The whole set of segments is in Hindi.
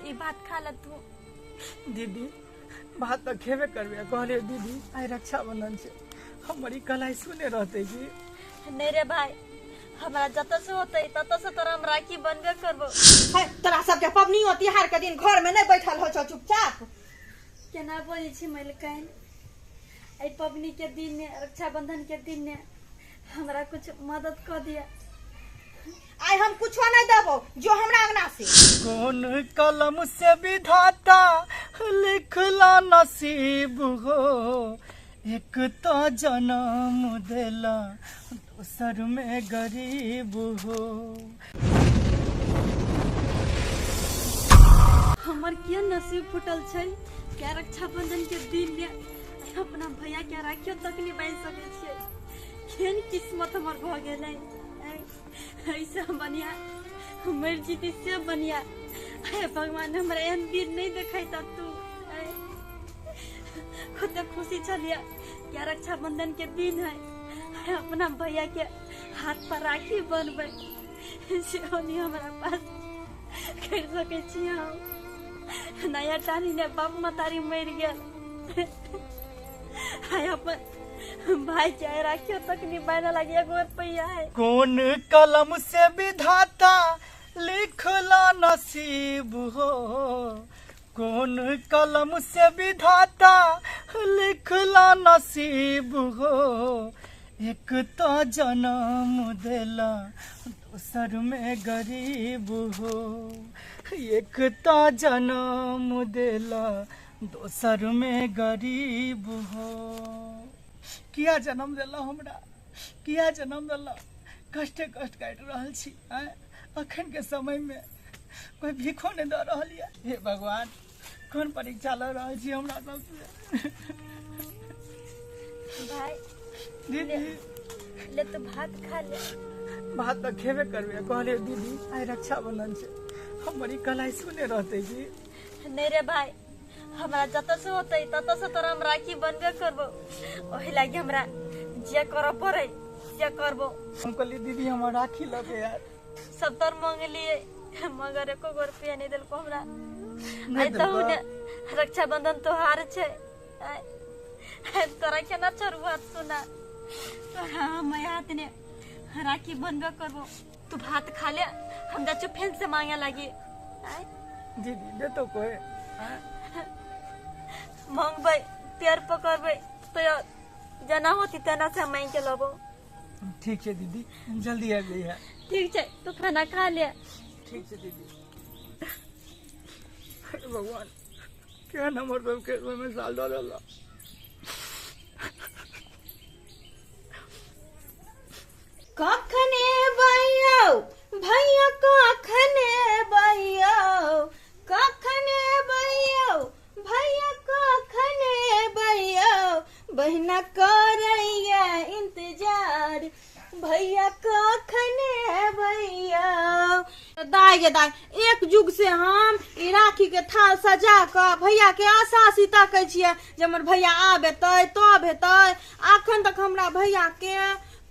ई बात खा ल तू। दीदी बात तो खेबे करबे कहले दीदी आई रक्षाबंधन से हमारी कलाई सुने रहते कि नहीं रे भाई, हमारा जत से होते तत से तोरा हम राखी बनबे करबो। तोरा सबके पबनी होती हर के दिन घर में नहीं बैठल हो चुपचाप। केना बोली छी मलिकाइन, आई पबनी के दिन में, रक्षाबंधन के दिन में हमरा कुछ मदद कर दिया। आई हम कुछ नहीं देबो जो हमरा अंगना से। कौन कलम से विधाता लिखला नसीब हो, एक तो जन्म देला दोसर में गरीब हो। हमर क्या नसीब फुटल छै, क्या रक्षाबंधन के दिन में अपना भैया के राखियो तक नहीं बांध सके छियै। केहन किस्मत हमर भ गेलै, ऐसा बनिया मर जीती से बनिया। हे भगवान हमरा एहन दिन नहीं देखाइता तू। खुद खुशी चलिया क्या रक्षाबंधन के दिन है, अपना भैया के हाथ पर राखी बनबे से हमारा पास कर सके छी। हम नया टानी ने बाप मतारी मर गया, अपन भाई के राखियो तक नहीं बांधे लगी। एगो रुपया है। कौन कलम से विधाता लिखला नसीब हो, कौन कलम से विधाता लिखला नसीब हो, एक तो जन्म देला दोसर में गरीब हो, एक तो जन्म देला दोसर में गरीब हो। किया जन्म दिला हमरा, किया जन्म दिला, कष्टे कष्ट काटि रहल छी। अखन के समय में कोई भीखो नहीं दे रहल है। हे भगवान कौन परीक्षा लग रहा छी हमरा सबसे। भाई दीदी ले तो भात खा ले। भात तो खेबे करबे कहले दीदी आई रक्षाबंधन से हमारी कलाई सुने रहते कि नहीं रे भाई, हमारा जत से होते तत से तोरा हम राखी बनबे करबो। ओही लागी हमरा जे कर पड़े से करबो। हम कहली दीदी हम राखी लगे यार, सब तोर मांग लिए मगर एको गो रुपया नहीं दिल हमरा। आई तो ने रक्षाबंधन त्योहार छे, तोरा केना छोड़बो हाथ सुना। तोरा हम हाथ ने राखी बनबे करबो। तू भात खा ले, हम जा चुप से मांगे लगी। दीदी दे तो कोई मांगबे प्यार पकड़बे तो जना होती तना से मांग के लबो। ठीक है दीदी जल्दी आ गई है। ठीक है तू खाना खा ले। ठीक है दीदी। भगवान क्या नंबर पे के में साल डाला। कखने बइयो भैया, कखने बइयो, कखने बइयो भैया, कखने बइयो, बहना करैया इंतजार, भैया कखने बइयो। दाई गे दाई, एक जुग से हम ई राखी के थाल सजा कर भैया के आशा सीता कह छियै जे हमर भैया आबेतै तब हेतै। अखन तक हमरा भैया के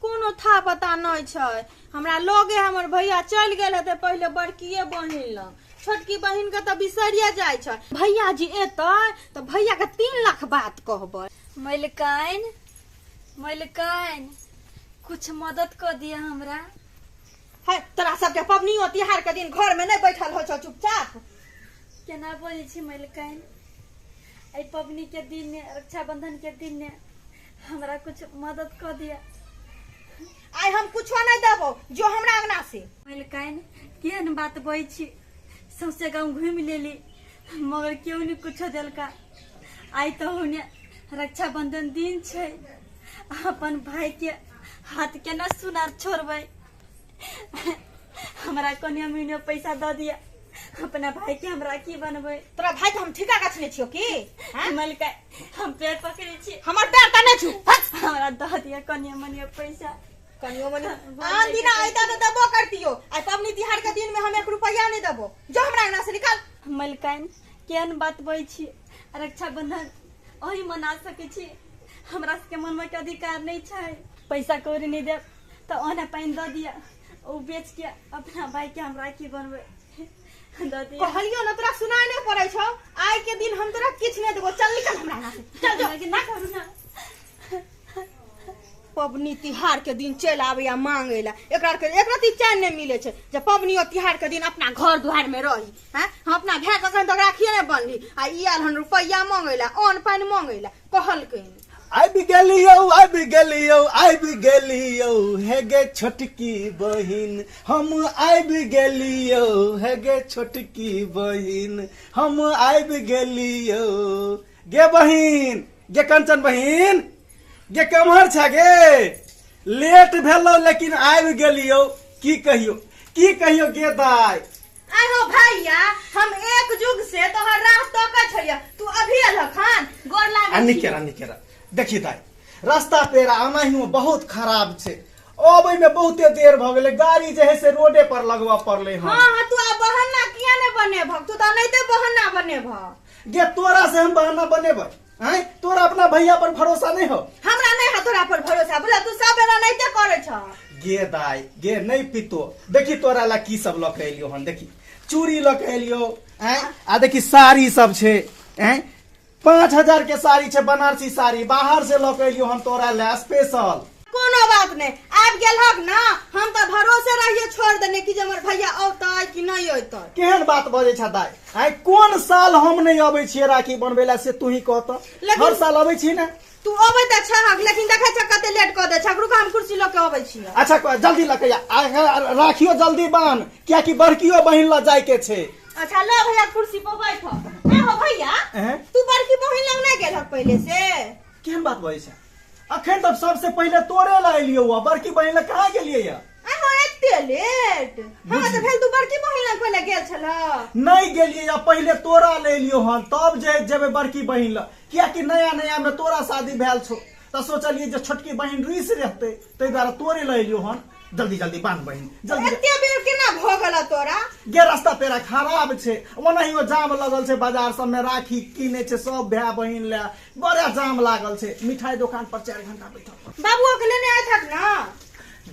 कोनो था पता नहीं छै। हमरा लोगे हमर भैया चल गेल हेतै पहले बड़कीए बहिन लग, छोटकी बहिन के तो बिसरिए जाय छै। भैया जी एतै तो भैया के 3 लाख बात कहबै। मलिकाइन मलिकाइन कुछ मदद कर दिया हमरा। है तोरा सबके पबनी होती हर के दिन घर में नहीं बैठल हो चुपचाप। केना बोली छी मलिकाइन, आई पबनी के दिन में, रक्षाबंधन के दिन में हमरा कुछ मदद कर दिया। आई हम कुछ नहीं देबो जो हमरा अंगना से। मलिकाइन केहन बात बोई छी, सौसे गाँव घूम लेली मगर क्यों नहीं कुछ दिलका। आई तो होने रक्षाबंधन दिन छे, अपन भाई के हाथ केना सुनार छोड़बै। हमरा कन्या महीने पैसा दे दिया, अपना भाई के हम राखी बनबै। तोरा भाई के हम ठिका गाछने छियो की? मलिकाइन हम पैर पकड़े छी, हमर पैर कने छु। हमरा दे दिया कन्या महीने पैसा। कनियो मने आन दिन आइता तो दबो करतियो। आई पबनी तिहार के दिन में हम 1 रुपया नहीं देबो, जो हमरा अंगना से निकाल। मलिकाइन केहन बात बोई छी, रक्षाबंधन ओही मना सके छी, हमरा के मन में के अधिकार नहीं छै। पैसा कौड़ी नहीं दे तो ओना पानी दे दिया, वो बेच के अपना भाई के हम राखी बनबे। दादी कहलियो ना तोरा सुनाई नहीं पड़े छौ। आइ के दिन हम तोरा किछ नहीं देबो। चल निकल हमरा यहाँ से। चल जो ना करू ना। पबनी तिहार के दिन चल आबैया मांगे ला। एकरा ती चैन नहीं मिले छे जब पबनी और तिहार के दिन अपना घर दुआर में रही। हैं हम अपना भाई कखन तक राखिए नहीं बनली। आ ई आल हन रुपया मांगे ला, अन्न पानी मांगे ला। कहल के आबि गेलियो हे गे छोटकी बहिन, हम आबि गेलियो हे गे छोटकी बहिन, हम आबि गेलियो। गे बहिन, गे कंचन बहिन, गे कमहर छ गे? लेट भेलो लेकिन आबि गेलियो। की कहियो गे दाई? आहो भैया, हम एक जुग से तोहर राह तोका छलिया। तू अभी अलखन गोर लागे। निकेरा देखी दाई, रास्ता पेरा आना ही बहुत खराब छे। अबै में बहुते देर भ गेले। गाड़ी जे है से रोडे पर लगवा पड़ले हन। हां तू आ बहाना किया ने बने भग? तू त नहीं ते बहाना बने भ। गे तोरा से हम बहाना बनेबै? हैं तोरा अपना भैया पर भरोसा नहीं हो? हमरा नहीं है तोरा पर भरोसा। बोला तू सब बेरा नहीं ते करे छ। गे दाई गे नहीं पितो। देखी तोरा ला की सब लक एलियो हन। देखी चूड़ी लक एलियो हैं। आ देखी साड़ी सब छे हैं। 5000 के साड़ी छे, बनारसी साड़ी बाहर से लक एलियो हन तोरा ला स्पेशल। कोनो बात नहीं, आब गेल हक ना। हम तो भरोसे रहिए छोड़ देने कि हमर भैया औतै कि नहीं औतै। केहन बात बजे छ दाई? आई कोन साल हम नहीं आबै छिए राखी बनबै ला से तू ही कहत? हर साल आबै छी ना। तू आबै त छहक, लेकिन देखै छ कते लेट क दे छ। रुक हम कुर्सी ल के आबै छी। अच्छा जल्दी लके राखियो जल्दी बांध, क्या कि बड़कियो बहिन ला जाय के छे। अच्छा लो भैया कुर्सी पर बैठ। ए हो भैया, तू बड़की बहिन लग नहीं गेल हक पहले से? केहन बात बजे छ? अखन तब सबसे पहले तोरे ला एलियो हुआ। बड़की बहिन ला कहाँ गेलिए या? हो एते लेट? हां त भेल तू बड़की बहिन लग पहले गेल छल? नहीं गेलिए या, पहले तोरा ले एलियो हन तब जेबे बड़की बहिन ला। क्या कि नया में तोरा शादी भेल छो त सोचलिए जे छोटकी बहिन रुइस रहते, तै द्वारा तोरे ले एलियो हन। जल्दी बांध बहिन जल्दी। एते बेर केना भ गेल तोरा? गे रास्ता पेरा खराब छे। ओनाहियो जाम लगल छे बाजार सब में। राखी किने छे सब भाई बहिन ले, बड़ा जाम लागल छे। मिठाई दुकान पर 4 घंटा बैठल। बाबू के लेने आय थक ना।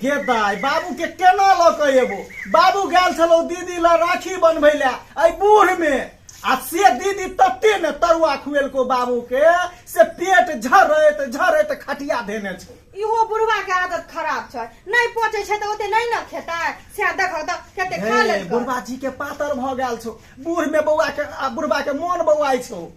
गे दाई बाबू के केना ल के एबो? बाबू गेल छलो दीदी ला राखी बनबै ले आई बूढ़ में। आ से दीदी तत्ते ने तरुआ खुएलको बाबू के से पेट झरैत खटिया देने छे। इहो बुढ़वा के आदत खराब छै। नहीं पहुंचे छै त ओते नहीं न खेतै। से देख त कते खा ले। बुढ़वा जी के पातर भ गेल छो। बूढ़ में बुढ़वा के मन बौआई छो।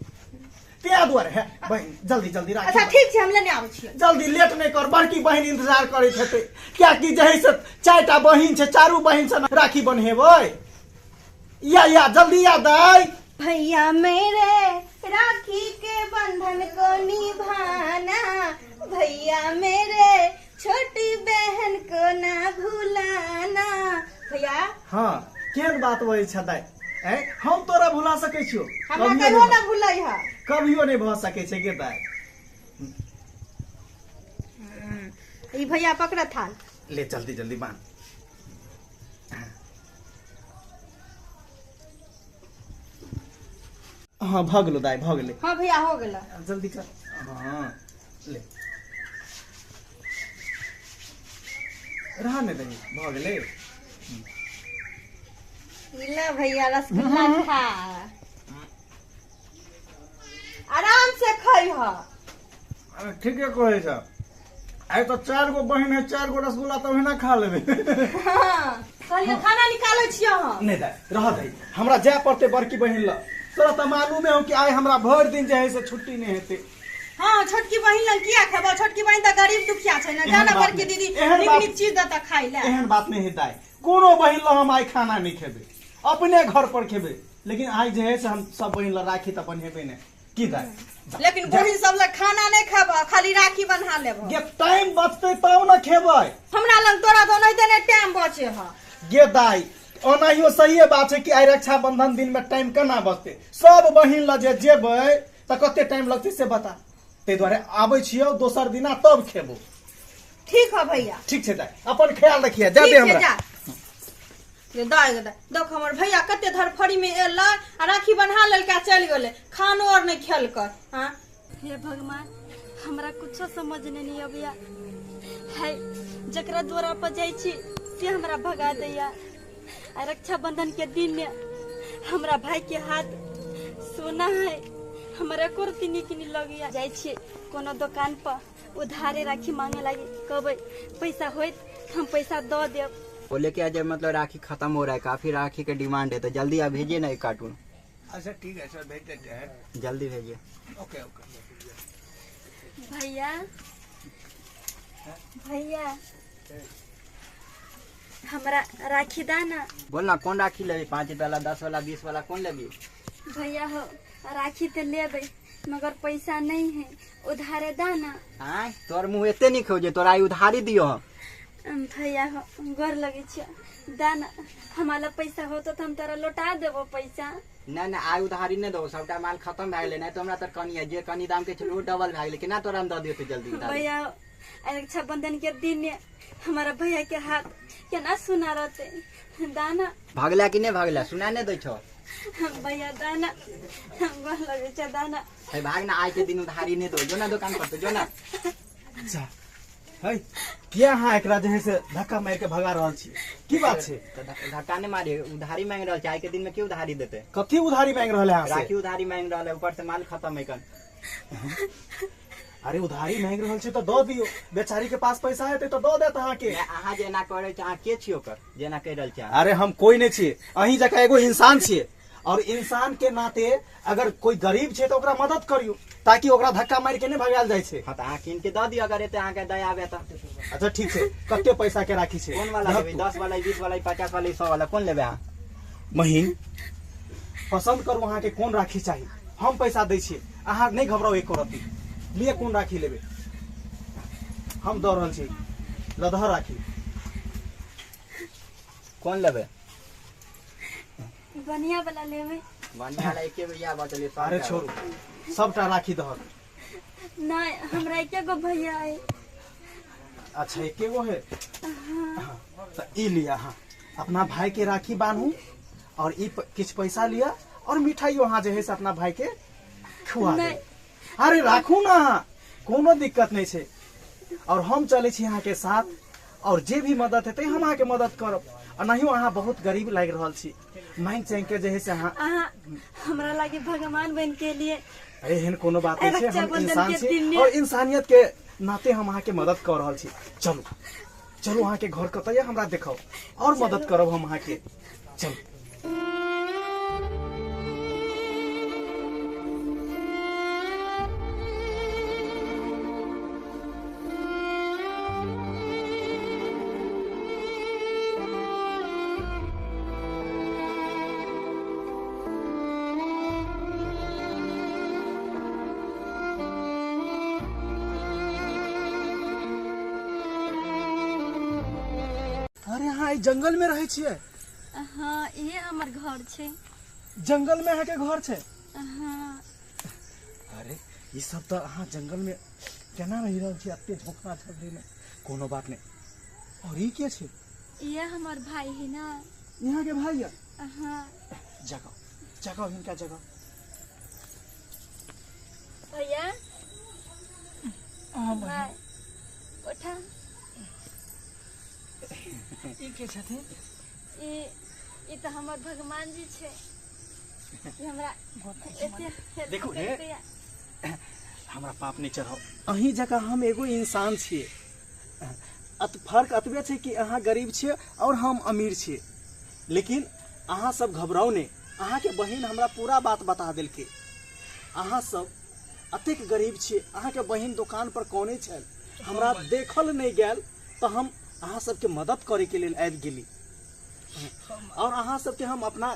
ते दुआरे है बहिन जल्दी राखी। अच्छा ठीक छै, हम लेने आबै छी। जल्दी लेट नहीं कर। बड़की बहिन इंतजार करैत हेतै। क्या कि जहि से 4टा बहिन छे, 4 बहिन से राखी बन्हेबै। या जल्दी या दाई। भैया मेरे राखी के बंधन को निभाना, भैया मेरे छोटी बहन को ना भुलाना। भैया हाँ केहन बात वही छ दाई? हम तोरा भुला सकै छियो? हमरा कहियो ना भुलै है। कभियो नहीं भ सकै छै गे दाई। ई भैया पकड़ थाल। ले जल्दी बांध। हाँ भ गेलो दाई, भ गेले। हाँ भैया हो गेला। जल्दी कर। हाँ ले रहने दही, भ गेले। ले भैया रसगुल्ला खा, आराम से खई ह। ठीके कहे छ। आई तो 4 गो बहिन है, 4 गो रसगुल्ला तो ना खा लेबे। हां कहलिए खाना निकालै छियै हम। नहीं दाई रह दही, हमरा जाय पड़ते बड़की बहिन ल। तोरा तो मालूम है कि आई हमरा भर दिन जे है से छुट्टी नहीं हेते। हाँ छोटकी बहिन लग किया खेबो? छोटकी बहिन त गरीब दुखिया छै ना। जाना बड़की दीदी नीक चीज देता खाई ले। एहन बात नहीं है दाई, कोनो बहिन ल हम आई खाना नहीं खेबे, अपने घर पर खेबे। लेकिन आई जे है से हम सब बहिन ल राखी त बन्हेबे ने की दाई। लेकिन बहिन सब लग खाना नहीं खेबो, खाली राखी बन्हा लेबो। गे टाइम बचते तब न खेबै। हमरा लग तोरा तो नहीं देने टाइम बचे ह। गे दाई ओनाहियो सही बात है कि आई रक्षाबंधन दिन में टाइम केना बचते? सब बहिन ल जे जेबै त कते टाइम लगते से बता। ते द्वारे आबै छियौ दोसर दिना तब खेबो। ठीक है भैया। ठीक छै दाई, अपन ख्याल रखिए। जा दे हमरा। ये दाई देख हमर भैया कते धरफड़ी में एल आ राखी बन्हा लेलका चल गेले, खानो और नहीं खेल कर। हां हे भगवान हमरा कुछ समझ नहीं अबिया है। जकरा द्वारा पर जाई छी से हमरा भगा दैया। आ रक्षाबंधन के दिन में हमरा भाई के हाथ सोना है, हमारा कुर्ती निकनी लगी जाए छे कोनो दुकान पर उधारे राखी मांगे लगी, कहबे पैसा होत हम पैसा दो देब। बोले कि आज मतलब राखी खत्म हो रहा है, काफी राखी का डिमांड है, तो जल्दी आप भेजिए ना एक कार्टून। अच्छा ठीक है सर, भेज देते हैं। जल्दी भेजिए। Okay okay. भैया भैया हमरा राखी दाना। बोल ना कौन राखी लेबी, 5 वाला, 10 वाला, 20 वाला, कौन लेबी? भैया हो राखी तो लेबे मगर पैसा नहीं है, उधारे दाना। हाँ तोर मुँह एते नहीं खोजे, तोरा उधारी दियो हम। भैया हो गोर लगे छे दाना, हमारा पैसा हो तो हम तोरा लौटा देबो पैसा। नहीं नहीं आय उधारी नहीं दो, सबटा माल खत्म भए गेलै, नहीं तो हमरा तर कनी है जे कनी दाम के छलो डबल भए गेलै, केना तोरा हम दऽ दियो तो जल्दी उधारी। भैया रक्षाबंधन के दिन में हमारा भैया के हाथ केना सुना रहते दाना। भागला कि नहीं भागला, सुना नहीं दै छो? भैया दाना गोर लगे छे दाना। है भाग ना, आज के दिन उधारी नहीं दो, जो ना दुकान पर तो जो ना। अच्छा है किया हाँ एकरा जे है से धक्का मार के भगा रहल छी, की बात छै? तो धक्का नहीं मारिए, उधारी मांग रहल छै, आज के दिन में क्यों उधारी देते? कथी उधारी मांग रहल है? राखी उधारी मांग रहल है, ऊपर से माल खत्म है कन। अरे उधारी मांग रहल छै तो दो दियो, बेचारी के पास पैसा है तो दो देत अहाँ के। अहाँ जेना करे छै, अहाँ के छियो कर जेना कह रहल छै? अरे हम कोई नहीं छिए, अहीं जका एगो इंसान छिए, और इंसान के नाते अगर कोई गरीब छै तो ओकरा मदद करियो, ताकि ओकरा धक्का मार के नहीं भगाल जाय छै। हाँ तो अहाँ कीन के दऽ दियो, अगर एते अहाँ के दया आवे तो। अच्छा ठीक छै, कते पैसा के राखी छै? कौन वाला लेबे? 10 वाला, 20 वाला, 50 वाला, 100 वाला, कौन लेबे अहाँ? महीन पसंद करू अहाँ के कोन राखी चाहिए, हम पैसा दै छियै, अहाँ नहीं घबराओ एको रत्ती, लिए कोन राखी लेबे हम दऽ रहल छी, लदहर राखी। कौन लेबे? बढ़िया वाला लेबे। बढ़िया वाला एके भैया बचले। अरे छोड़ू, सबटा राखी दहर। नहीं हमरा एके गो भैया है। अच्छा एके गो है? तो ई लिया, अहाँ अपना भाई के राखी बांधू और ई किछ पैसा लिया और मिठाई वहाँ जे है से अपना भाई के खुआ दे। अरे राखू ना, कोनो दिक्कत नहीं छै, और हम चले छी यहाँ के साथ, और जे भी मदद हेतै हम अहाँ के मदद करब। और नहीं अहाँ बहुत गरीब लाग रहल छी, मांग चांग के जे है से अहाँ हमरा लागे भगवान बन के लिए। अरे एहन कोनो बात नहीं छै, हम इंसान के छी और इंसानियत के नाते हम अहाँ के मदद कर रहल छी। चलू चलू अहाँ के घर कतय हमरा देखाओ, और मदद करब हम अहाँ के। चलू अरे हाँ जंगल में रहे छिए? हाँ ये हमर घर छे। जंगल में अहाँ के घर छे? हाँ। अरे ये सब तो अहाँ जंगल में केना रही रहल छी एते झोंका झपड़ी में? कोनो बात नहीं। और ये के छे? ये हमर भाई है ना। यहाँ के भाई है? हाँ। जगह जगह इनका जगह। भैया हाँ भाई उठा। ई के छथिन? ई तो हमर भगवान जी छे। ई हमरा एते देखो हे हमरा पाप नहीं चढ़ाओ, अहीं जगह हम एगो इंसान छिए, फर्क अतबे छै कि अहाँ गरीब छिए और हम अमीर छिए, लेकिन अहाँ सब घबराओ नहीं, अहाँ के बहिन हमरा पूरा बात बता देलकै। अहाँ सब अतेक गरीब छिए, अहाँ के बहिन दुकान पर कोने छल, हमरा देखल नहीं गेल, तो हम अहाँ सबके मदद करे के लेल आबि गेली, और अहाँ सबके हम अपना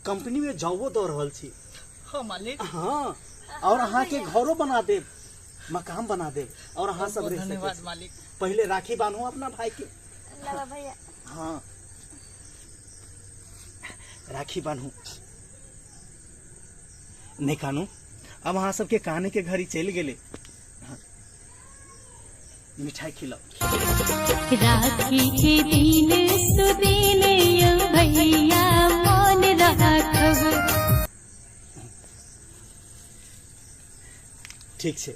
कंपनी में जॉबो दऽ रहल छी। हाँ मालिक। हाँ, और अहाँ के घरों बना देब, मकान बना देब, और अहाँ सब रह सके। मालिक पहले राखी बांधो अपना भाई के। लाला भैया। हाँ राखी बांधो। नहीं कानू, अब अहाँ सबके काने के घड़ी चल गेले। मिठाई खिलाओ। राखी के दिन सुदिन यो भैया मन राखब। ठीक छै।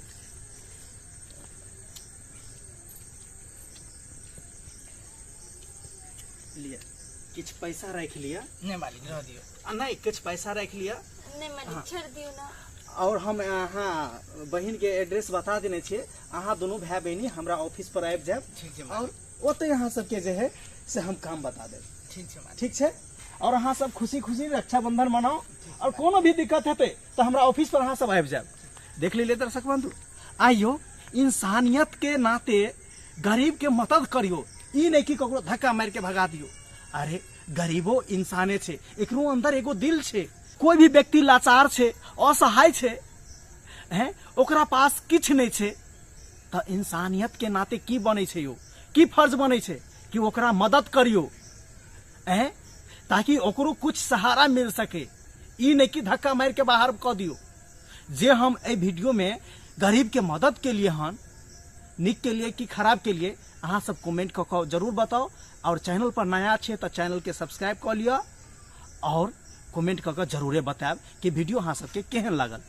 लिया कुछ पैसा रख लिया नहीं मालिक रह दियो। नहीं कुछ पैसा रख लिया नहीं मालिक छोड़ दियो ना। और हम अहाँ बहन के एड्रेस बता देने छे। अहाँ दोनों भाई बहनी हमरा ऑफिस पर आबि जाब ठीक छै और मालिक। ओते अहाँ सबके जे है से हम काम बता देब। ठीक छै मालिक। ठीक है और अहाँ सब खुशी खुशी रक्षाबंधन मनाओ और कोनो भी दिक्कत हेते तो हमरा ऑफिस पर अहाँ सब आबि जाब। देख लीजिए दर्शक बंधु, आइयो इंसानियत के नाते गरीब के मदद करियो, ई नहीं कि ककरो धक्का मार के भगा दियो। अरे गरीबो इंसाने छे, एकरो अंदर एगो दिल छे। कोई भी व्यक्ति लाचार छे, असहाय छे, हैं ओकरा पास किछ नहीं छे तो इंसानियत के नाते की बने छे यो, की फर्ज बने छे कि ओकरा मदद करियो, हैं ताकि ओकरो कुछ सहारा मिल सके। ई नहीं कि धक्का मार के बाहर क दियो। जे हम ए वीडियो में गरीब के मदद के लिए हन, निक के लिए कि खराब के लिए, अहाँ सब कमेंट क जरूर बताओ। और चैनल पर नया छे तो चैनल के सब्सक्राइब कर लिया और कमेंट क जरूरे बताएब कि वीडियो अहाँ सबके केहन लागल।